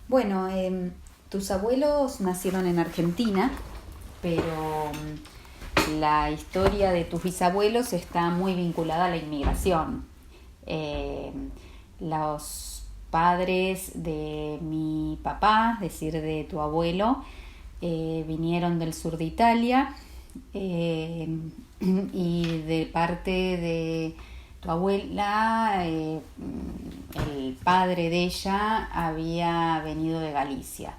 Bueno, tus abuelos nacieron en Argentina, pero la historia de tus bisabuelos está muy vinculada a la inmigración. Eh, los padres de mi papá, es decir, de tu abuelo, vinieron del sur de Italia, eh, y de parte de tu abuela, el padre de ella había venido de Galicia.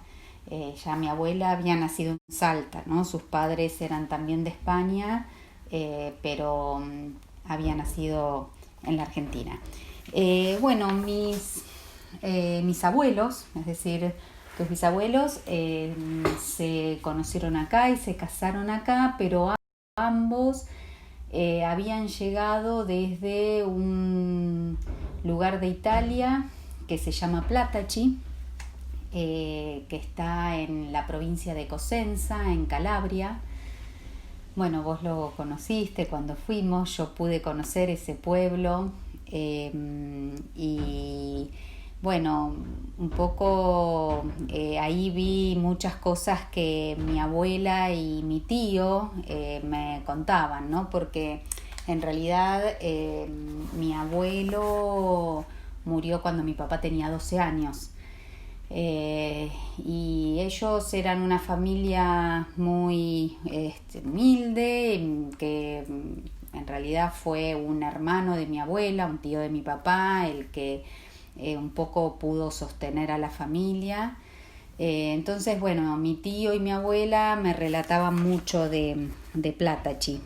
Ya mi abuela había nacido en Salta, ¿no? Sus padres eran también de España, pero había nacido en la Argentina. Bueno, mis abuelos, es decir, tus bisabuelos, se conocieron acá y se casaron acá, pero ambos habían llegado desde un lugar de Italia que se llama Plataci, que está en la provincia de Cosenza, en Calabria. Bueno, vos lo conociste cuando fuimos, yo pude conocer ese pueblo, y bueno, un poco ahí vi muchas cosas que mi abuela y mi tío me contaban, ¿no? Porque en realidad mi abuelo murió cuando mi papá tenía 12 años. Y ellos eran una familia muy humilde, que en realidad fue un hermano de mi abuela, un tío de mi papá, el que un poco pudo sostener a la familia. Entonces, bueno, mi tío y mi abuela me relataban mucho de Platachi.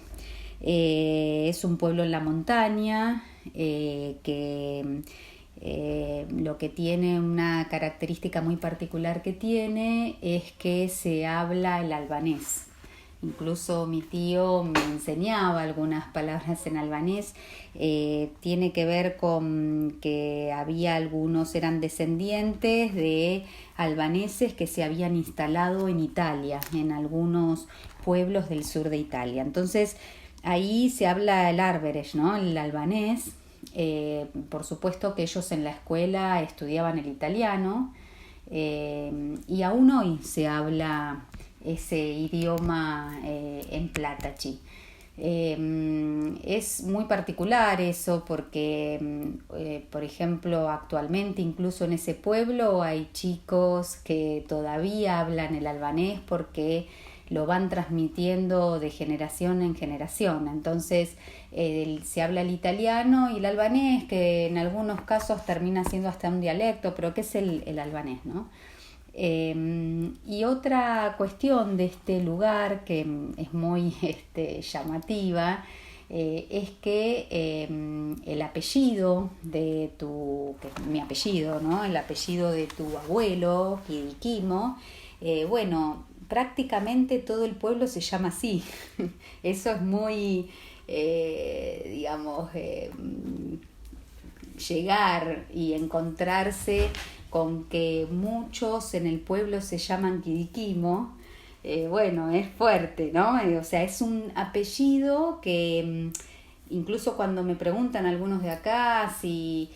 Es un pueblo en la montaña, que lo que tiene una característica muy particular que tiene es que se habla el albanés. Incluso mi tío me enseñaba algunas palabras en albanés. Tiene que ver con que había algunos, eran descendientes de albaneses que se habían instalado en Italia, en algunos pueblos del sur de Italia. Entonces ahí se habla el arberes, ¿no? El albanés. Por supuesto que ellos en la escuela estudiaban el italiano, y aún hoy se habla ese idioma en Platachi. Es muy particular eso porque, por ejemplo, actualmente incluso en ese pueblo hay chicos que todavía hablan el albanés porque lo van transmitiendo de generación en generación. Entonces se habla el italiano y el albanés, que en algunos casos termina siendo hasta un dialecto, pero ¿qué es el albanés, no? Y otra cuestión de este lugar que es muy llamativa, es que el apellido de que es mi apellido, ¿no? El apellido de tu abuelo, Kiriquimo, bueno, prácticamente todo el pueblo se llama así. Eso es muy, digamos, llegar y encontrarse con que muchos en el pueblo se llaman Quiriquimo. Bueno, es fuerte, ¿no? O sea, es un apellido que incluso cuando me preguntan algunos de acá si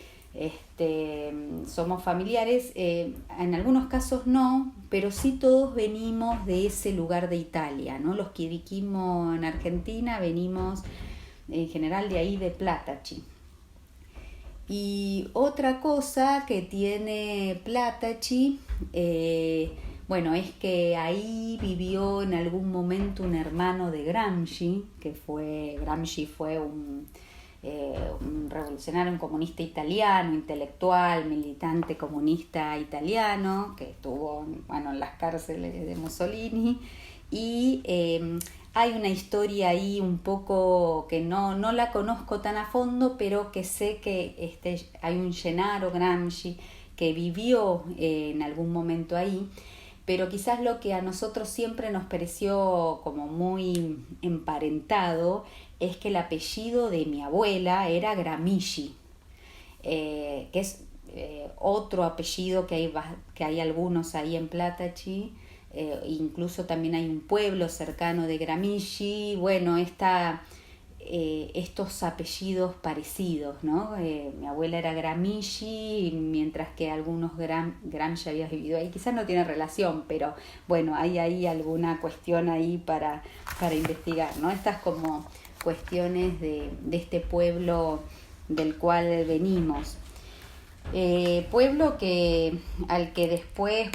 somos familiares, en algunos casos no, pero sí todos venimos de ese lugar de Italia, ¿no? Los Quiriquimo en Argentina venimos en general de ahí de Platachi. Y otra cosa que tiene Platachi, bueno, es que ahí vivió en algún momento un hermano de Gramsci, Gramsci fue un revolucionario, un comunista italiano, intelectual, militante comunista italiano, que estuvo, bueno, en las cárceles de Mussolini. Y hay una historia ahí un poco que no la conozco tan a fondo, pero que sé que hay un Gennaro Gramsci que vivió en algún momento ahí, pero quizás lo que a nosotros siempre nos pareció como muy emparentado es que el apellido de mi abuela era Gramsci, que es otro apellido que hay algunos ahí en Platachi. Incluso también hay un pueblo cercano de Gramsci. Bueno, estos apellidos parecidos, ¿no? Mi abuela era Gramsci, mientras que algunos Gramsci había vivido ahí. Quizás no tiene relación, pero bueno, hay ahí alguna cuestión ahí para investigar, ¿no? Estas como cuestiones de este pueblo del cual venimos. Pueblo al que después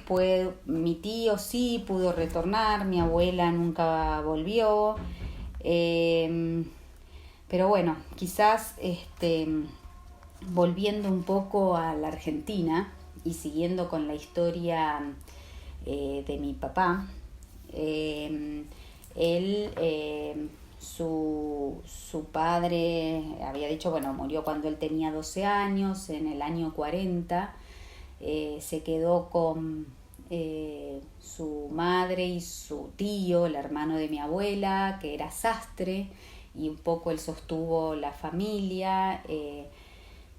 mi tío sí pudo retornar, mi abuela nunca volvió. Pero bueno, quizás volviendo un poco a la Argentina y siguiendo con la historia de mi papá, él, su padre había dicho, bueno, murió cuando él tenía 12 años, en el año 40, se quedó con su madre y su tío, el hermano de mi abuela, que era sastre, y un poco él sostuvo la familia.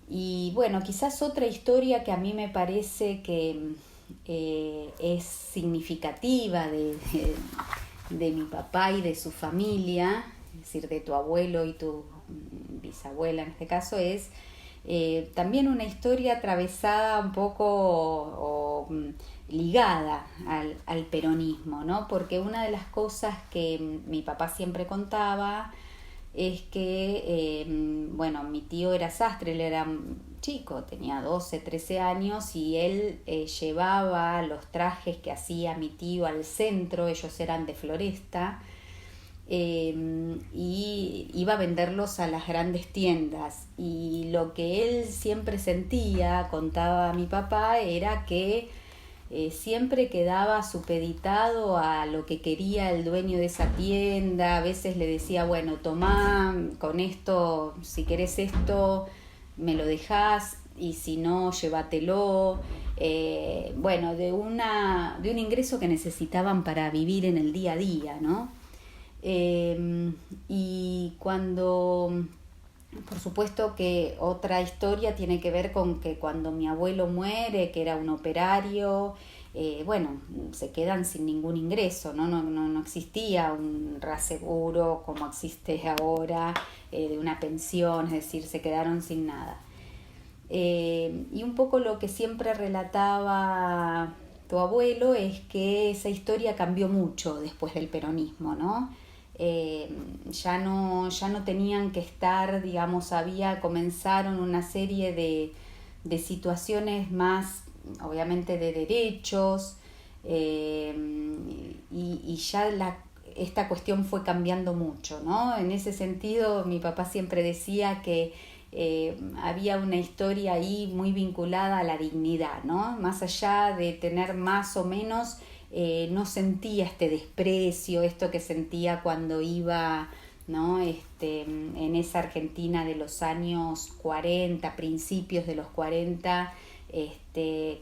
Y bueno, quizás otra historia que a mí me parece que es significativa de mi papá y de su familia, es decir, de tu abuelo y tu bisabuela en este caso, es también una historia atravesada un poco o ligada al peronismo, ¿no? Porque una de las cosas que mi papá siempre contaba es que, bueno, mi tío era sastre, él era chico, tenía 12, 13 años, y él llevaba los trajes que hacía mi tío al centro, ellos eran de Floresta, y iba a venderlos a las grandes tiendas. Y lo que él siempre sentía, contaba a mi papá, era que siempre quedaba supeditado a lo que quería el dueño de esa tienda. A veces le decía, bueno, tomá con esto, si querés esto me lo dejás, y si no, llévatelo. Bueno, de un ingreso que necesitaban para vivir en el día a día, ¿no? Y cuando, por supuesto que otra historia tiene que ver con que cuando mi abuelo muere, que era un operario, bueno, se quedan sin ningún ingreso, ¿no? No existía un reaseguro como existe ahora, de una pensión, es decir, se quedaron sin nada. Y un poco lo que siempre relataba tu abuelo es que esa historia cambió mucho después del peronismo, ¿no? Ya no tenían que estar, digamos, comenzaron una serie de situaciones más, obviamente, de derechos, y ya esta cuestión fue cambiando mucho, ¿no? En ese sentido, mi papá siempre decía que había una historia ahí muy vinculada a la dignidad, ¿no? Más allá de tener más o menos, no sentía este desprecio, esto que sentía cuando iba, ¿no? En esa Argentina de los años 40, principios de los 40,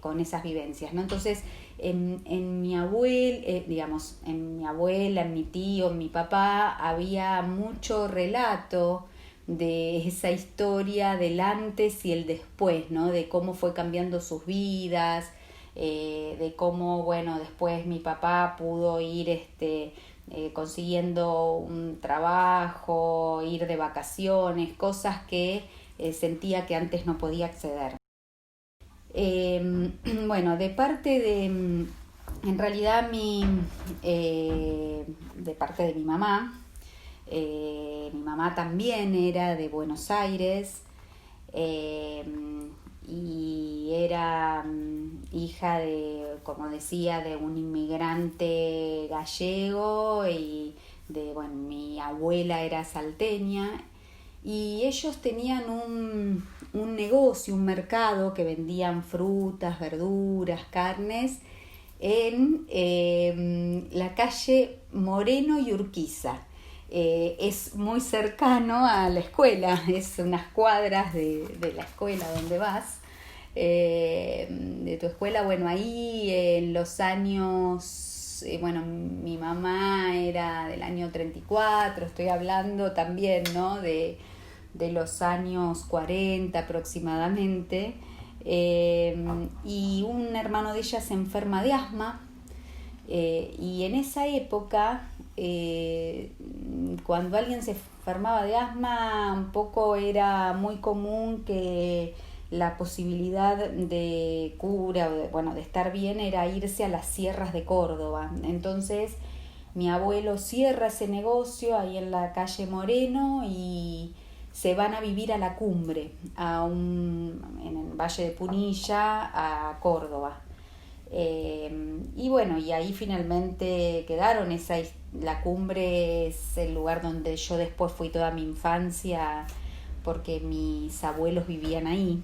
con esas vivencias, ¿no? Entonces, en mi abuela, digamos, en mi abuela, en mi tío, en mi papá, había mucho relato de esa historia del antes y el después, ¿no? De cómo fue cambiando sus vidas, de cómo, bueno, después mi papá pudo ir consiguiendo un trabajo, ir de vacaciones, cosas que sentía que antes no podía acceder. Bueno, de parte en realidad de parte de mi mamá también era de Buenos Aires, eh, y era hija de, como decía, de un inmigrante gallego, y bueno, mi abuela era salteña, y ellos tenían un negocio, un mercado que vendían frutas, verduras, carnes en la calle Moreno y Urquiza. Es muy cercano a la escuela, es unas cuadras de la escuela donde vas, de tu escuela. Bueno, ahí en los años, bueno, mi mamá era del año 34, estoy hablando también, ¿no? De los años 40 aproximadamente, y un hermano de ella se enferma de asma. Y en esa época, cuando alguien se enfermaba de asma, un poco era muy común que la posibilidad de cura, bueno, de estar bien, era irse a las sierras de Córdoba. Entonces, mi abuelo cierra ese negocio ahí en la calle Moreno y se van a vivir a la Cumbre, en el Valle de Punilla, a Córdoba. Y bueno, y ahí finalmente quedaron. La Cumbre es el lugar donde yo después fui toda mi infancia porque mis abuelos vivían ahí.